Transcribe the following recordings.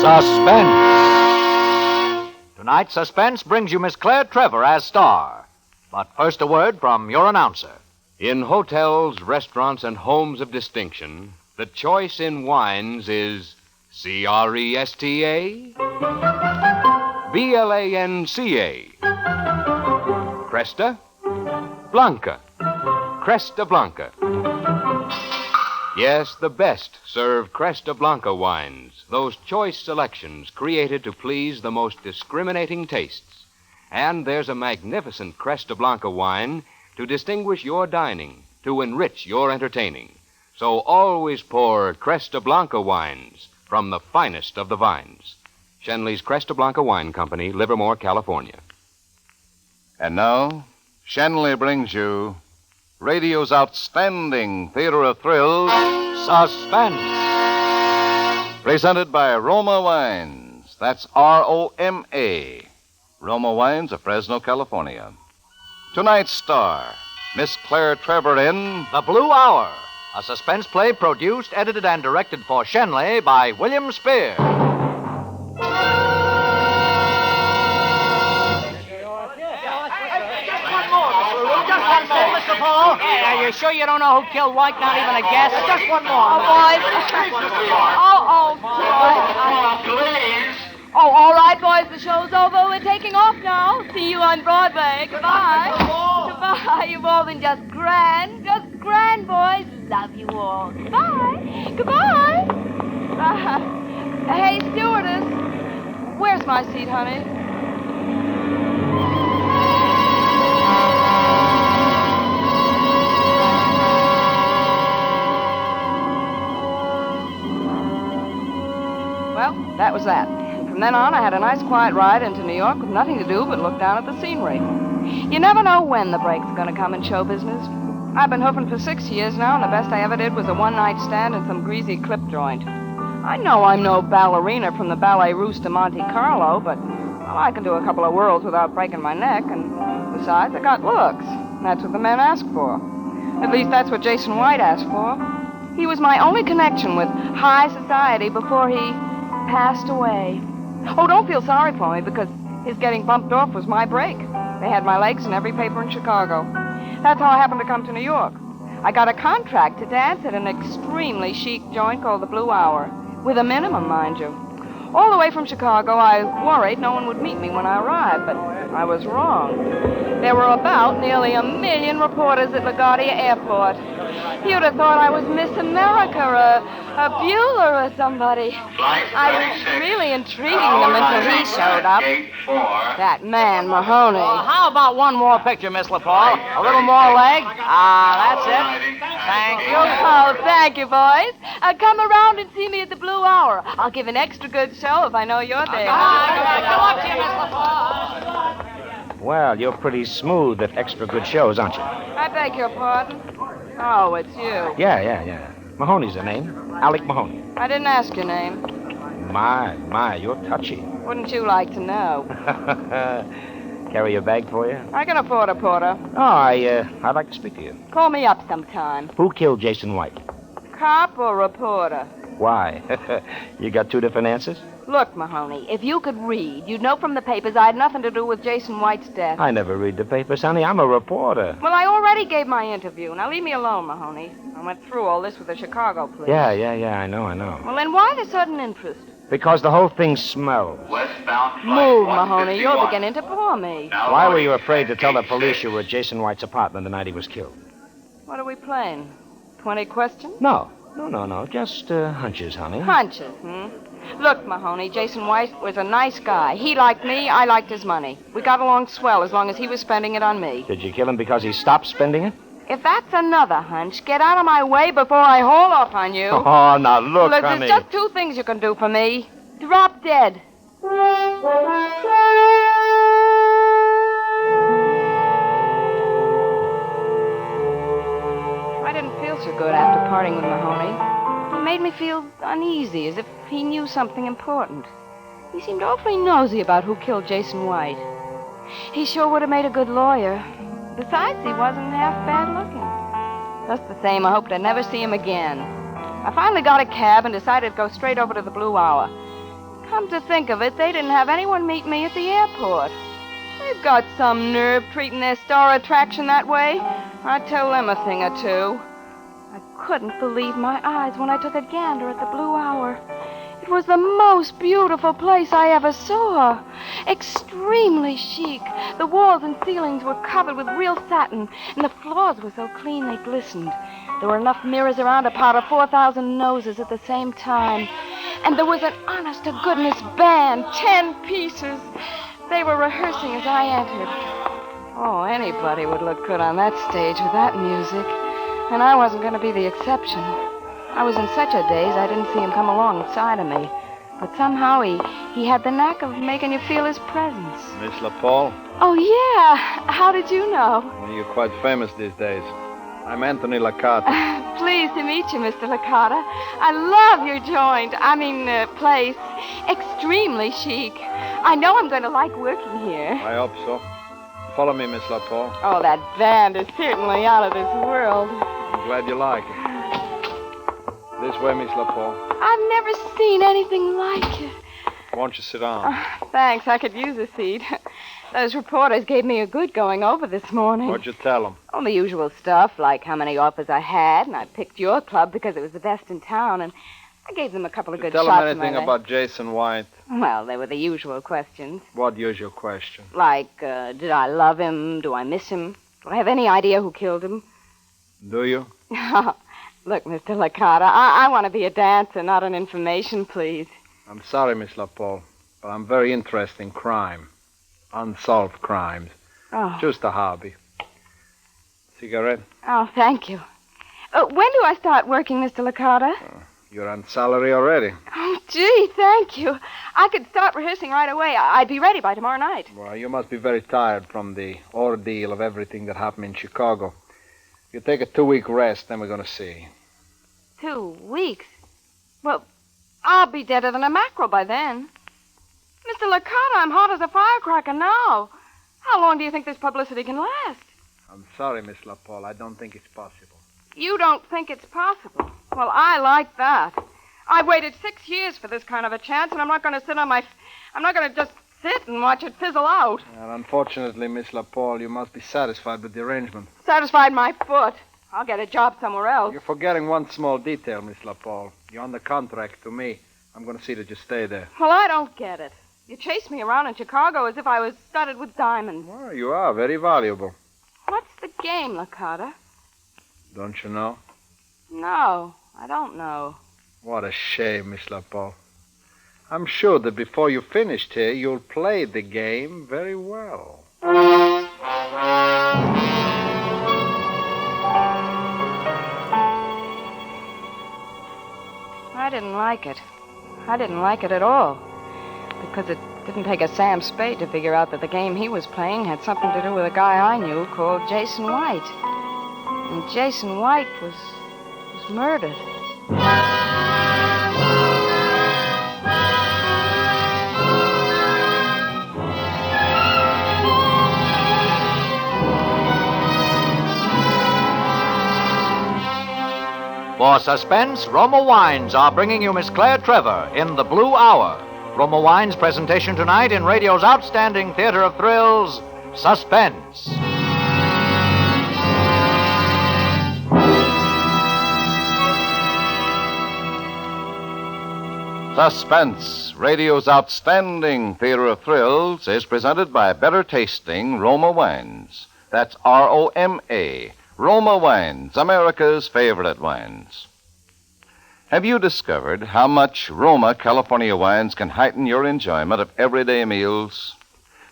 Suspense. Tonight, Suspense brings you Miss Claire Trevor as star. But first, a word from your announcer. In hotels, restaurants, and homes of distinction, the choice in wines is Cresta, Blanca, Cresta, Blanca, Cresta Blanca. Yes, the best serve Cresta Blanca wines, those choice selections created to please the most discriminating tastes. And there's a magnificent Cresta Blanca wine to distinguish your dining, to enrich your entertaining. So always pour Cresta Blanca wines from the finest of the vines. Shenley's Cresta Blanca Wine Company, Livermore, California. And now, Shenley brings you radio's outstanding theater of thrills, Suspense. Presented by Roma Wines. That's Roma. Roma Wines of Fresno, California. Tonight's star, Miss Claire Trevor in The Blue Hour, a suspense play produced, edited, and directed for Shenley by William Spear. Mr. Paul? Hey, are you sure you don't know who killed White? Not even a guess? Just one more. Oh, boys. Please. Oh, all right, boys. The show's over. We're taking off now. See you on Broadway. Goodbye. Goodbye. You've all been just grand. Just grand, boys. Love you all. Goodbye. Goodbye. Hey, stewardess. Where's my seat, honey? Well, that was that. From then on, I had a nice quiet ride into New York with nothing to do but look down at the scenery. You never know when the break's going to come in show business. I've been hoofing for 6 years now, and the best I ever did was a one-night stand in some greasy clip joint. I know I'm no ballerina from the Ballet Russe de Monte Carlo, but well, I can do a couple of whirls without breaking my neck, and besides, I got looks. That's what the men ask for. At least that's what Jason White asked for. He was my only connection with high society before he passed away. Oh, don't feel sorry for me, because his getting bumped off was my break. They had my legs in every paper in Chicago. That's how I happened to come to New York. I got a contract to dance at an extremely chic joint called the Blue Hour, with a minimum, mind you. All the way from Chicago, I worried no one would meet me when I arrived, but I was wrong. There were about nearly 1 million reporters at LaGuardia Airport. You'd have thought I was Miss America or a Bueller or somebody. I was really intriguing them until he showed up. That man, Mahoney. Well, how about one more picture, Miss LaPaul? A little more leg? That's it. Thank you. Oh, thank you, boys. Come around and see me at the Blue Hour. I'll give an extra good show if I know you're there. Come up to you, Miss LaPaul. Well, you're pretty smooth at extra good shows, aren't you? I beg your pardon? Oh, it's you. Yeah. Mahoney's the name. Alec Mahoney. I didn't ask your name. My, you're touchy. Wouldn't you like to know? Carry a bag for you? I can afford a porter. Oh, I'd like to speak to you. Call me up sometime. Who killed Jason White? Cop or reporter? Why? You got two different answers? Look, Mahoney, if you could read, you'd know from the papers I had nothing to do with Jason White's death. I never read the papers, honey. I'm a reporter. Well, I already gave my interview. Now leave me alone, Mahoney. I went through all this with the Chicago police. Yeah, I know. Well, then why the sudden interest? Because the whole thing smells. Move, Mahoney. You're beginning to bore me. Why were you afraid to tell the police you were at Jason White's apartment the night he was killed? What are we playing? 20 questions? No. Just hunches, honey. Hunches, Look, Mahoney, Jason White was a nice guy. He liked me, I liked his money. We got along swell as long as he was spending it on me. Did you kill him because he stopped spending it? If that's another hunch, get out of my way before I haul off on you. Oh, now look, honey. There's just two things you can do for me. Drop dead. I didn't feel so good after parting with Mahoney. He made me feel uneasy, as if he knew something important. He seemed awfully nosy about who killed Jason White. He sure would have made a good lawyer. Besides, he wasn't half bad looking. Just the same, I hoped I'd never see him again. I finally got a cab and decided to go straight over to the Blue Hour. Come to think of it, they didn't have anyone meet me at the airport. They've got some nerve treating their star attraction that way. I'd tell them a thing or two. I couldn't believe my eyes when I took a gander at the Blue Hour. It was the most beautiful place I ever saw. Extremely chic. The walls and ceilings were covered with real satin, and the floors were so clean they glistened. There were enough mirrors around to powder 4,000 noses at the same time. And there was an honest-to-goodness band, 10 pieces. They were rehearsing as I entered. Oh, anybody would look good on that stage with that music. And I wasn't going to be the exception. I was in such a daze I didn't see him come alongside of me. But somehow he had the knack of making you feel his presence. Miss LaPaul? Oh, yeah. How did you know? Well, you're quite famous these days. I'm Anthony Licata. Pleased to meet you, Mr. Licata. I love your joint. Place. Extremely chic. I know I'm going to like working here. I hope so. Follow me, Miss LaPaul. Oh, that band is certainly out of this world. I'm glad you like it. This way, Miss LaPaul. I've never seen anything like it. Won't you sit down? Thanks, I could use a seat. Those reporters gave me a good going over this morning. What'd you tell them? Oh, the usual stuff, like how many offers I had, and I picked your club because it was the best in town, and I gave them a couple of good shots. Tell them anything about Jason White? Well, they were the usual questions. What usual question? Like, did I love him? Do I miss him? Do I have any idea who killed him? Do you? Look, Mr. Licata, I want to be a dancer, not an information, please. I'm sorry, Miss LaPaul, but I'm very interested in crime. Unsolved crimes. Oh. Just a hobby. Cigarette? Oh, thank you. When do I start working, Mr. Licata? You're on salary already. Oh, gee, thank you. I could start rehearsing right away. I'd be ready by tomorrow night. Well, you must be very tired from the ordeal of everything that happened in Chicago. You take a 2-week rest, then we're going to see. 2 weeks? Well, I'll be deader than a mackerel by then. Mr. Licata, I'm hot as a firecracker now. How long do you think this publicity can last? I'm sorry, Miss LaPaul. I don't think it's possible. You don't think it's possible? Well, I like that. I waited 6 years for this kind of a chance, and I'm not going to sit on my... I'm not going to just sit and watch it fizzle out. Well, unfortunately, Miss LaPaul, you must be satisfied with the arrangement. Satisfied my foot. I'll get a job somewhere else. You're forgetting one small detail, Miss LaPaul. You're on the contract to me. I'm going to see that you stay there. Well, I don't get it. You chased me around in Chicago as if I was studded with diamonds. Well, you are very valuable. What's the game, Licata? Don't you know? No, I don't know. What a shame, Miss LaPaul. I'm sure that before you finished here, you'll play the game very well. I didn't like it. I didn't like it at all. Because it didn't take a Sam Spade to figure out that the game he was playing had something to do with a guy I knew called Jason White. And Jason White was murdered. For Suspense, Roma Wines are bringing you Miss Claire Trevor in The Blue Hour. Roma Wines' presentation tonight in radio's outstanding theater of thrills, Suspense. Suspense, radio's outstanding theater of thrills, is presented by better tasting Roma Wines. That's R-O-M-A. Roma Wines, America's favorite wines. Have you discovered how much Roma California wines can heighten your enjoyment of everyday meals?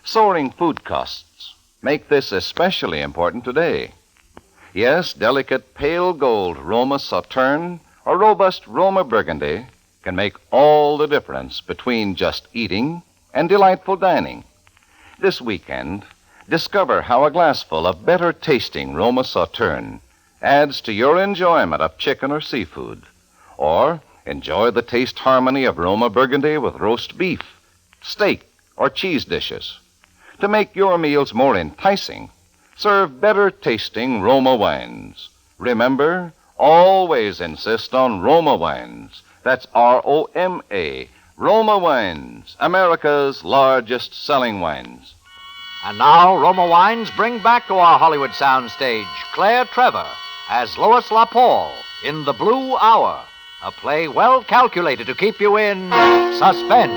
Soaring food costs make this especially important today. Yes, delicate pale gold Roma Sauterne or robust Roma Burgundy can make all the difference between just eating and delightful dining. This weekend, discover how a glassful of better-tasting Roma Sauterne adds to your enjoyment of chicken or seafood. Or enjoy the taste harmony of Roma Burgundy with roast beef, steak, or cheese dishes. To make your meals more enticing, serve better-tasting Roma wines. Remember, always insist on Roma wines. That's R-O-M-A, Roma Wines, America's largest selling wines. And now, Roma Wines bring back to our Hollywood soundstage Claire Trevor as Lois LaPaul in The Blue Hour, a play well calculated to keep you in suspense.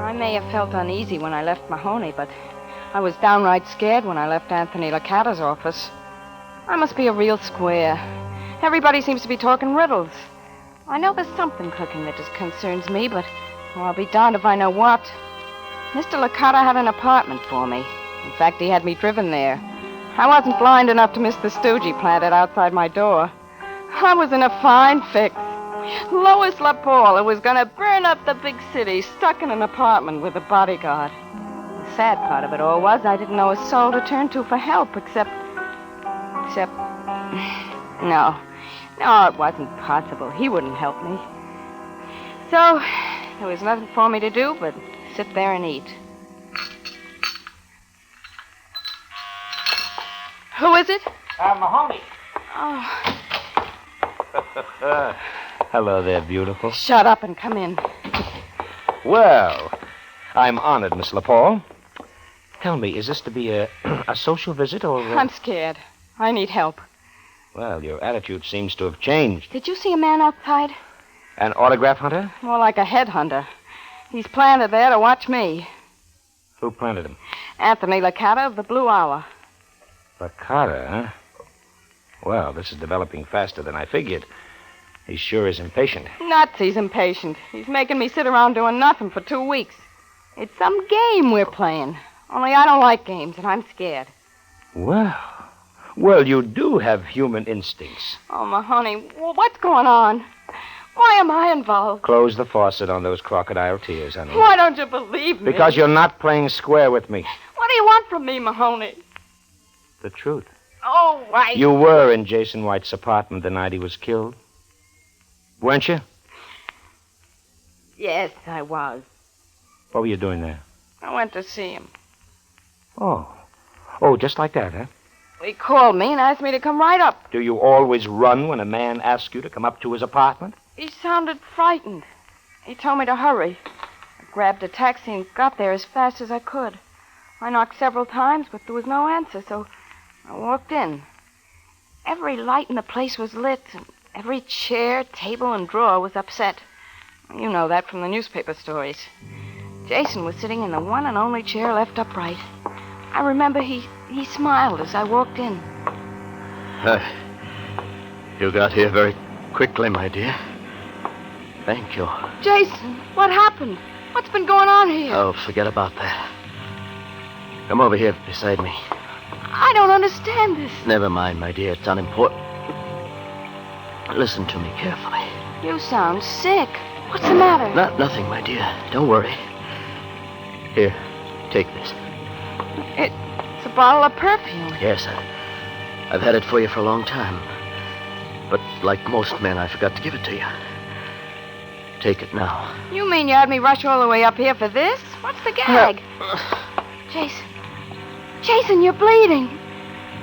I may have felt uneasy when I left Mahoney, but I was downright scared when I left Anthony Licata's office. I must be a real square. Everybody seems to be talking riddles. I know there's something cooking that just concerns me, but I'll be darned if I know what. Mr. Licata had an apartment for me. In fact, he had me driven there. I wasn't blind enough to miss the stoogie planted outside my door. I was in a fine fix. Lois LaPaul, who was going to burn up the big city, stuck in an apartment with a bodyguard. The sad part of it all was I didn't know a soul to turn to for help, except... No, it wasn't possible. He wouldn't help me. So, there was nothing for me to do but sit there and eat. Who is it? Mahoney. Oh, Hello there, beautiful. shut up and come in. Well, I'm honored, Miss LaPaul. Tell me, is this to be a social visit or... I'm scared. I need help. Well, your attitude seems to have changed. Did you see a man outside? An autograph hunter? More like a headhunter. He's planted there to watch me. Who planted him? Anthony Licata of the Blue Hour. Licata, huh? Well, this is developing faster than I figured. He sure is impatient. Nuts, he's impatient. He's making me sit around doing nothing for 2 weeks. It's some game we're playing. Only I don't like games, and I'm scared. Well, you do have human instincts. Oh, Mahoney, what's going on? Why am I involved? Close the faucet on those crocodile tears, honey. Why don't you believe me? Because you're not playing square with me. What do you want from me, Mahoney? The truth. Oh, why? You were in Jason White's apartment the night he was killed. Weren't you? Yes, I was. What were you doing there? I went to see him. Oh, just like that, huh? He called me and asked me to come right up. Do you always run when a man asks you to come up to his apartment? He sounded frightened. He told me to hurry. I grabbed a taxi and got there as fast as I could. I knocked several times, but there was no answer, so I walked in. Every light in the place was lit, and every chair, table, and drawer was upset. You know that from the newspaper stories. Jason was sitting in the one and only chair left upright. I remember he smiled as I walked in. You got here very quickly, my dear. Thank you. Jason, what happened? What's been going on here? Oh, forget about that. Come over here beside me. I don't understand this. Never mind, my dear. It's unimportant. Listen to me carefully. You sound sick. What's the matter? Nothing, my dear. Don't worry. Here, take this. It's a bottle of perfume. Yes, I've had it for you for a long time. But like most men, I forgot to give it to you. Take it now. You mean you had me rush all the way up here for this? What's the gag? Jason, you're bleeding.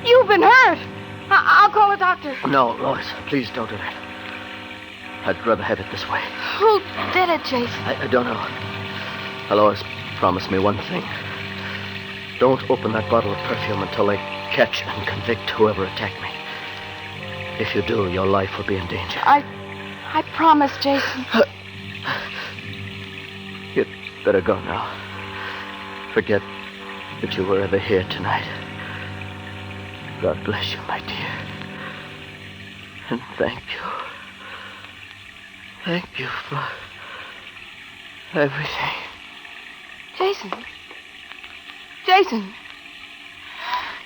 You've been hurt. I'll call a doctor. No, Lois, please don't do that. I'd rather have it this way. Who did it, Jason? I don't know. Lois, promise me one thing. Don't open that bottle of perfume until they catch and convict whoever attacked me. If you do, your life will be in danger. I promise, Jason. You'd better go now. Forget that you were ever here tonight. God bless you, my dear. And thank you. Thank you for everything. Jason! Jason!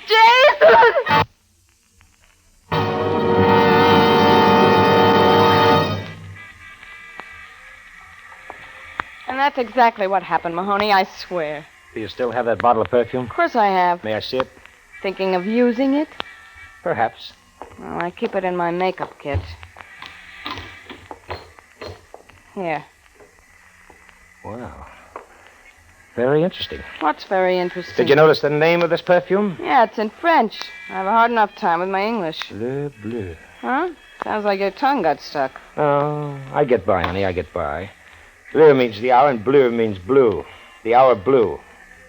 Jason! And that's exactly what happened, Mahoney, I swear. Do you still have that bottle of perfume? Of course I have. May I see it? Thinking of using it? Perhaps. Well, I keep it in my makeup kit. Here. Well, very interesting. What's very interesting? Did you notice the name of this perfume? Yeah, it's in French. I have a hard enough time with my English. Le Bleu. Huh? Sounds like your tongue got stuck. Oh, I get by, honey, I get by. Bleu means the hour, and bleu means blue. The hour blue.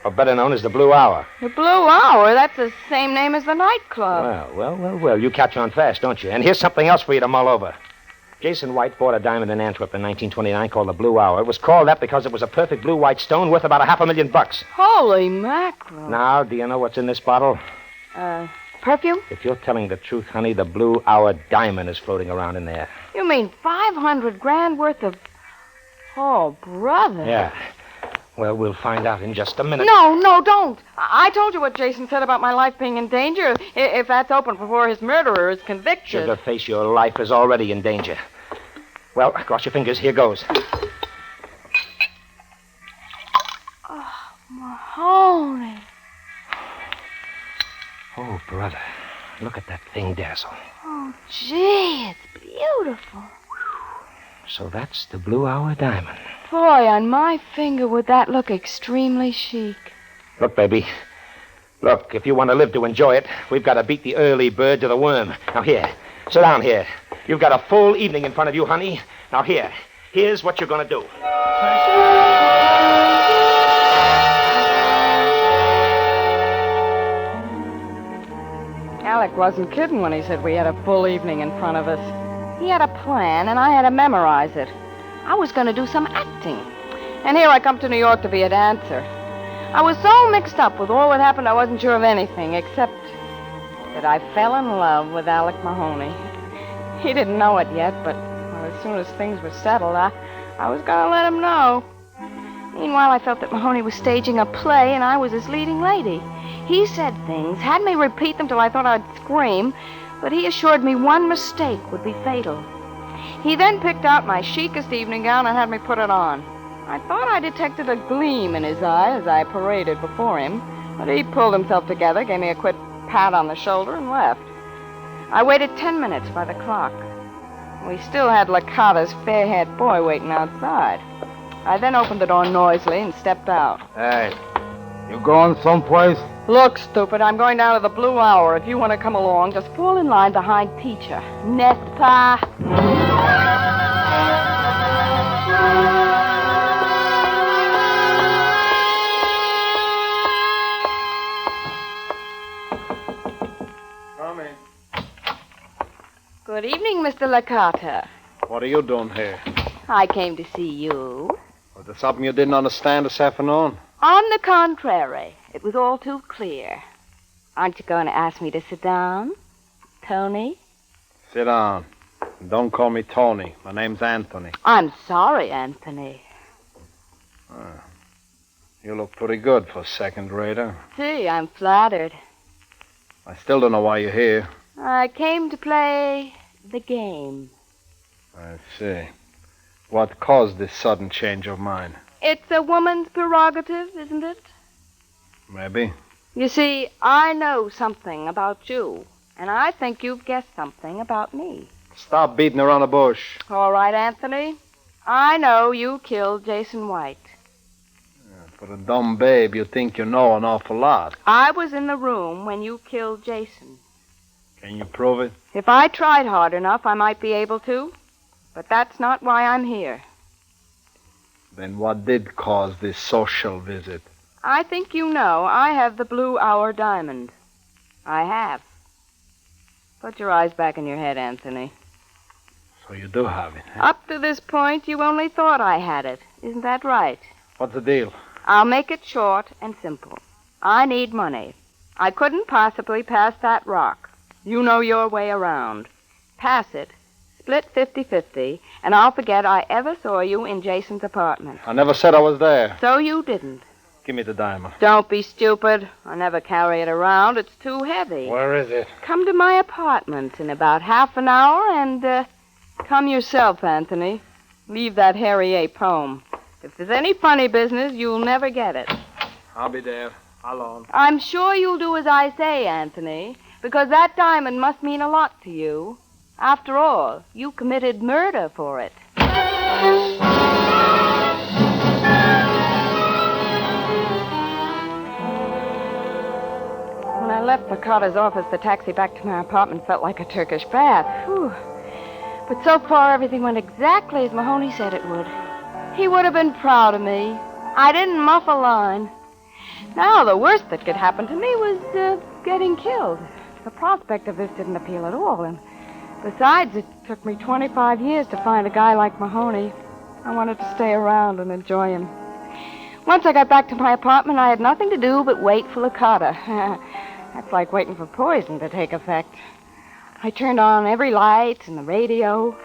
Or better known as the Blue Hour. The Blue Hour? That's the same name as the nightclub. Well. You catch on fast, don't you? And here's something else for you to mull over. Jason White bought a diamond in Antwerp in 1929 called the Blue Hour. It was called that because it was a perfect blue-white stone worth about $500,000. Holy mackerel. Now, do you know what's in this bottle? Perfume? If you're telling the truth, honey, the Blue Hour diamond is floating around in there. You mean $500,000 worth of... Oh, brother. Yeah. Well, we'll find out in just a minute. No, don't. I told you what Jason said about my life being in danger. If that's open before his murderer is convicted. Sugarface, your life is already in danger. Well, cross your fingers. Here goes. Oh, Mahoney. Oh, brother. Look at that thing dazzle. Oh, gee, it's beautiful. So that's the Blue Hour diamond. Boy, on my finger would that look extremely chic. Look, baby. Look, if you want to live to enjoy it, we've got to beat the early bird to the worm. Now, here. Sit down here. You've got a full evening in front of you, honey. Now, here's what you're going to do. Alec wasn't kidding when he said we had a full evening in front of us. He had a plan, and I had to memorize it. I was going to do some acting. And here I come to New York to be a dancer. I was so mixed up with all that happened, I wasn't sure of anything, except that I fell in love with Alec Mahoney. He didn't know it yet, but as soon as things were settled, I was going to let him know. Meanwhile, I felt that Mahoney was staging a play, and I was his leading lady. He said things, had me repeat them till I thought I'd scream, but he assured me one mistake would be fatal. He then picked out my chicest evening gown and had me put it on. I thought I detected a gleam in his eye as I paraded before him, but he pulled himself together, gave me a quick pat on the shoulder, and left. I waited 10 minutes by the clock. We still had Licata's fair-haired boy waiting outside. I then opened the door noisily and stepped out. Hey, you going someplace? Look, stupid, I'm going down to the Blue Hour. If you want to come along, just fall in line behind Teacher. N'est-ce pas? Come in. Good evening, Mr. Licata. What are you doing here? I came to see you. Was there something you didn't understand this afternoon? On the contrary, it was all too clear. Aren't you going to ask me to sit down, Tony? Sit down. Don't call me Tony. My name's Anthony. I'm sorry, Anthony. You look pretty good for a second-rater. Gee, I'm flattered. I still don't know why you're here. I came to play the game. I see. What caused this sudden change of mind? It's a woman's prerogative, isn't it? Maybe. You see, I know something about you, and I think you've guessed something about me. Stop beating around the bush. All right, Anthony. I know you killed Jason White. For a dumb babe, you think you know an awful lot. I was in the room when you killed Jason. Can you prove it? If I tried hard enough, I might be able to. But that's not why I'm here. Then what did cause this social visit? I think you know I have the Blue Hour diamond. I have. Put your eyes back in your head, Anthony. So you do have it, huh? Up to this point, you only thought I had it. Isn't that right? What's the deal? I'll make it short and simple. I need money. I couldn't possibly pass that rock. You know your way around. Pass it, split 50-50, and I'll forget I ever saw you in Jason's apartment. I never said I was there. So you didn't. Give me the diamond. Don't be stupid. I never carry it around. It's too heavy. Where is it? Come to my apartment in about half an hour and, come yourself, Anthony. Leave that hairy ape home. If there's any funny business, you'll never get it. I'll be there. Alone. I'm sure you'll do as I say, Anthony, because that diamond must mean a lot to you. After all, you committed murder for it. left Makata's office, the taxi back to my apartment felt like a Turkish bath. Whew. But so far, everything went exactly as Mahoney said it would. He would have been proud of me. I didn't muff a line. Now, the worst that could happen to me was getting killed. The prospect of this didn't appeal at all, and besides, it took me 25 years to find a guy like Mahoney. I wanted to stay around and enjoy him. Once I got back to my apartment, I had nothing to do but wait for Licata. That's like waiting for poison to take effect. I turned on every light and the radio.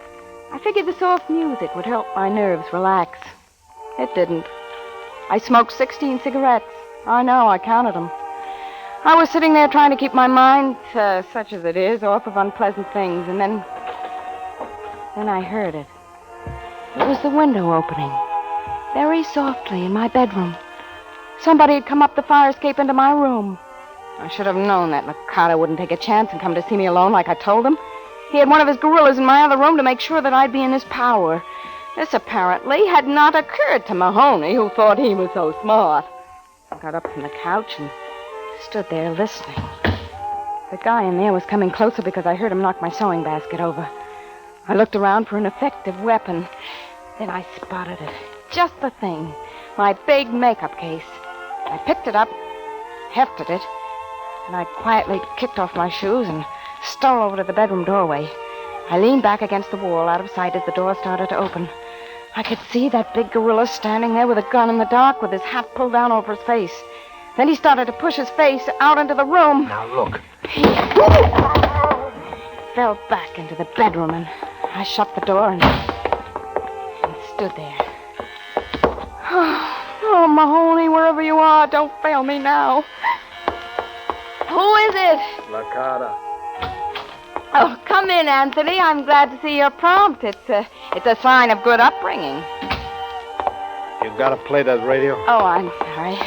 I figured the soft music would help my nerves relax. It didn't. I smoked 16 cigarettes. I know, I counted them. I was sitting there trying to keep my mind, such as it is, off of unpleasant things, and then I heard it. It was the window opening, very softly in my bedroom. Somebody had come up the fire escape into my room. I should have known that Licata wouldn't take a chance and come to see me alone like I told him. He had one of his gorillas in my other room to make sure that I'd be in his power. This apparently had not occurred to Mahoney, who thought he was so smart. I got up from the couch and stood there listening. The guy in there was coming closer because I heard him knock my sewing basket over. I looked around for an effective weapon. Then I spotted it. Just the thing. My big makeup case. I picked it up, hefted it, and I quietly kicked off my shoes and stole over to the bedroom doorway. I leaned back against the wall out of sight as the door started to open. I could see that big gorilla standing there with a gun in the dark with his hat pulled down over his face. Then he started to push his face out into the room. Now, look. He fell back into the bedroom, and I shut the door and stood there. Oh, Mahoney, wherever you are, don't fail me now. Who is it? Licata. Oh, come in, Anthony. I'm glad to see you're prompt. It's a sign of good upbringing. You gotta play that radio? Oh, I'm sorry.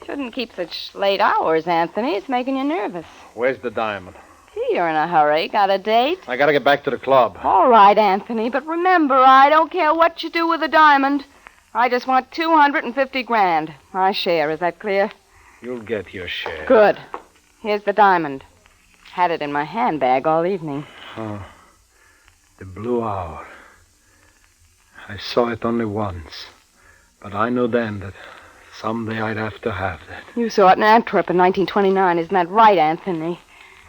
Shouldn't keep such late hours, Anthony. It's making you nervous. Where's the diamond? Gee, you're in a hurry. Got a date? I gotta get back to the club. All right, Anthony, but remember, I don't care what you do with the diamond. I just want 250 grand. My share, is that clear? You'll get your share. Good. Here's the diamond. Had it in my handbag all evening. Oh, the blue hour. I saw it only once, but I knew then that someday I'd have to have that. You saw it in Antwerp in 1929, isn't that right, Anthony?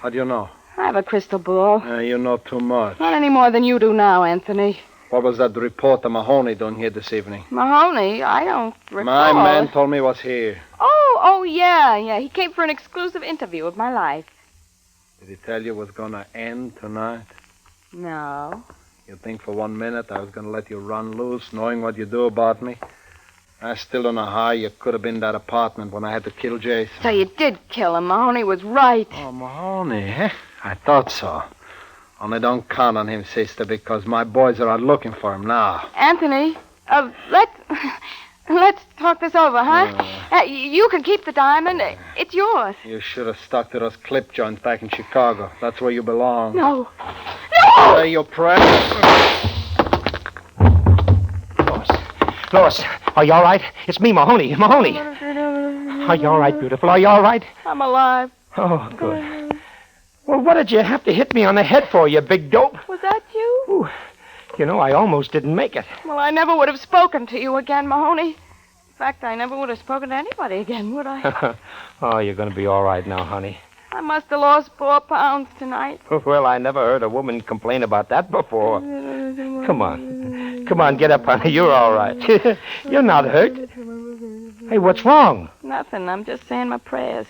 How do you know? I have a crystal ball. You know too much. Not any more than you do now, Anthony. What was that reporter Mahoney doing here this evening? Mahoney? I don't recall. My man told me he was here. Oh, yeah. He came for an exclusive interview of my life. Did he tell you it was gonna end tonight? No. You think for 1 minute I was gonna let you run loose, knowing what you do about me? I still don't know how you could have been in that apartment when I had to kill Jason. So you did kill him. Mahoney was right. Oh, Mahoney, eh? I thought so. Only don't count on him, sister, because my boys are out looking for him now. Anthony, let's talk this over, huh? You can keep the diamond. It's yours. You should have stuck to those clip joints back in Chicago. That's where you belong. No. Say your prayers. Lois, are you all right? It's me, Mahoney. Are you all right, beautiful? Are you all right? I'm alive. Oh, good. Well, what did you have to hit me on the head for, you big dope? Was that you? Ooh, you know, I almost didn't make it. Well, I never would have spoken to you again, Mahoney. In fact, I never would have spoken to anybody again, would I? Oh, you're going to be all right now, honey. I must have lost 4 pounds tonight. Well, I never heard a woman complain about that before. Come on, get up, honey. You're all right. You're not hurt. Hey, what's wrong? Nothing. I'm just saying my prayers.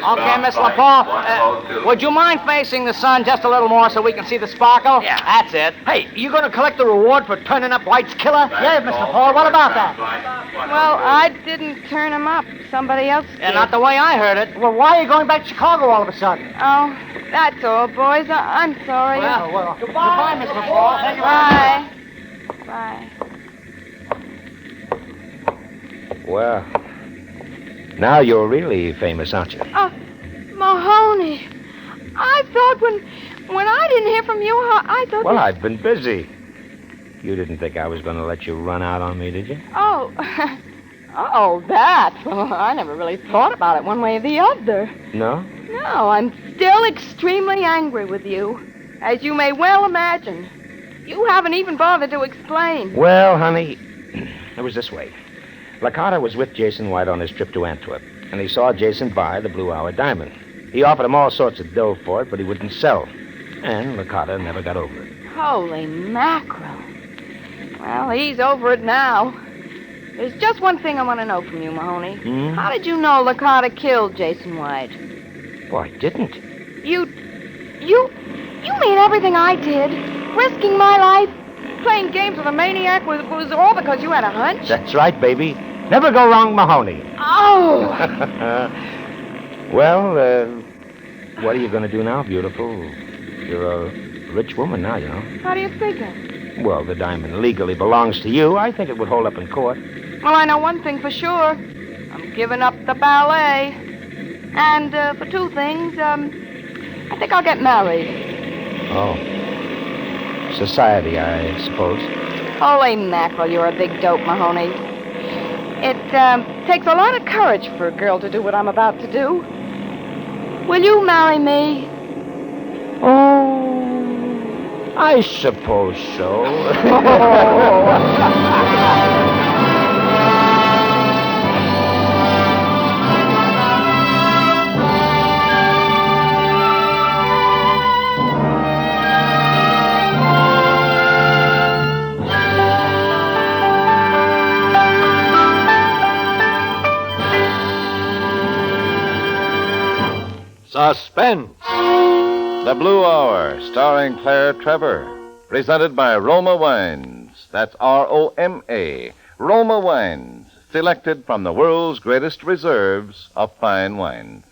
Okay, Miss LaPaul, would you mind facing the sun just a little more so we can see the sparkle? Yeah. That's it. Hey, you going to collect the reward for turning up White's killer? Yeah, Miss LaPaul, what about that? Well, I didn't turn him up. Somebody else did. Yeah, not the way I heard it. Well, why are you going back to Chicago all of a sudden? Oh, that's all, boys. I'm sorry. Well, goodbye, Miss LaPaul. Thank you very much. Bye. Well, now you're really famous, aren't you? Oh, Mahoney. I thought When I didn't hear from you, I thought... Well, I've been busy. You didn't think I was going to let you run out on me, did you? Oh. Oh, that. Well, I never really thought about it one way or the other. No? No, I'm still extremely angry with you. As you may well imagine. You haven't even bothered to explain. Well, honey, it was this way. Licata was with Jason White on his trip to Antwerp, and he saw Jason buy the Blue Hour diamond. He offered him all sorts of dough for it, but he wouldn't sell. And Licata never got over it. Holy mackerel. Well, he's over it now. There's just one thing I want to know from you, Mahoney. Hmm? How did you know Licata killed Jason White? Well, I didn't. You mean everything I did? Risking my life? Playing games with a maniac was all because you had a hunch? That's right, baby. Never go wrong, Mahoney. Oh! Well, what are you going to do now, beautiful? You're a rich woman now, you know. How do you figure? Well, the diamond legally belongs to you. I think it would hold up in court. Well, I know one thing for sure. I'm giving up the ballet. And for two things, I think I'll get married. Oh. Society, I suppose. Holy mackerel, you're a big dope, Mahoney. It takes a lot of courage for a girl to do what I'm about to do. Will you marry me? Oh, I suppose so. Suspense. The Blue Hour, starring Claire Trevor. Presented by Roma Wines. That's Roma. Roma Wines, selected from the world's greatest reserves of fine wines.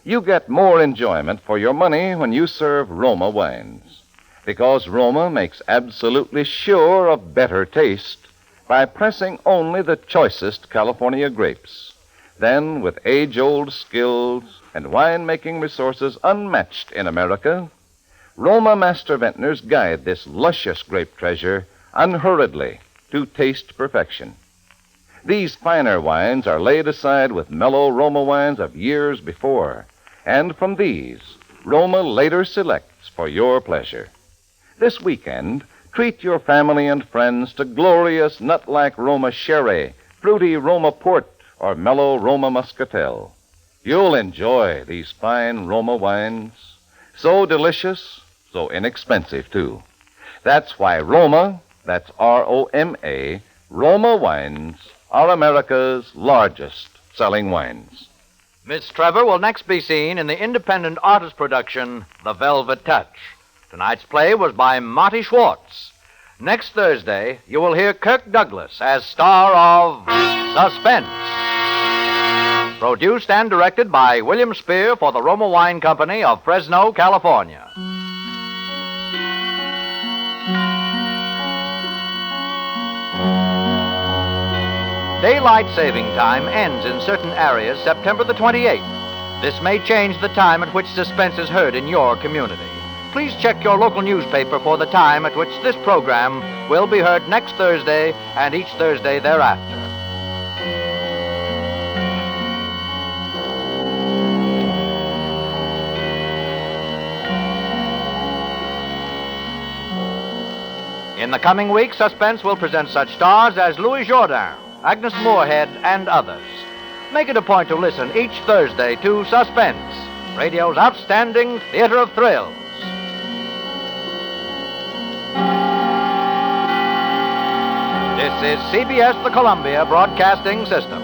You get more enjoyment for your money when you serve Roma Wines, because Roma makes absolutely sure of better taste by pressing only the choicest California grapes. Then, with age-old skills and winemaking resources unmatched in America, Roma master vintners guide this luscious grape treasure unhurriedly to taste perfection. These finer wines are laid aside with mellow Roma wines of years before, and from these, Roma later selects for your pleasure. This weekend, treat your family and friends to glorious nut-like Roma sherry, fruity Roma port, or mellow Roma muscatel. You'll enjoy these fine Roma wines. So delicious, so inexpensive, too. That's why Roma, that's Roma, Roma Wines, are America's largest selling wines. Miss Trevor will next be seen in the independent artist production, The Velvet Touch. Tonight's play was by Marty Schwartz. Next Thursday, you will hear Kirk Douglas as star of Suspense. Produced and directed by William Spear for the Roma Wine Company of Fresno, California. Daylight saving time ends in certain areas September the 28th. This may change the time at which Suspense is heard in your community. Please check your local newspaper for the time at which this program will be heard next Thursday and each Thursday thereafter. In the coming week, Suspense will present such stars as Louis Jourdain, Agnes Moorehead, and others. Make it a point to listen each Thursday to Suspense, radio's outstanding theater of thrills. This is CBS, the Columbia Broadcasting System.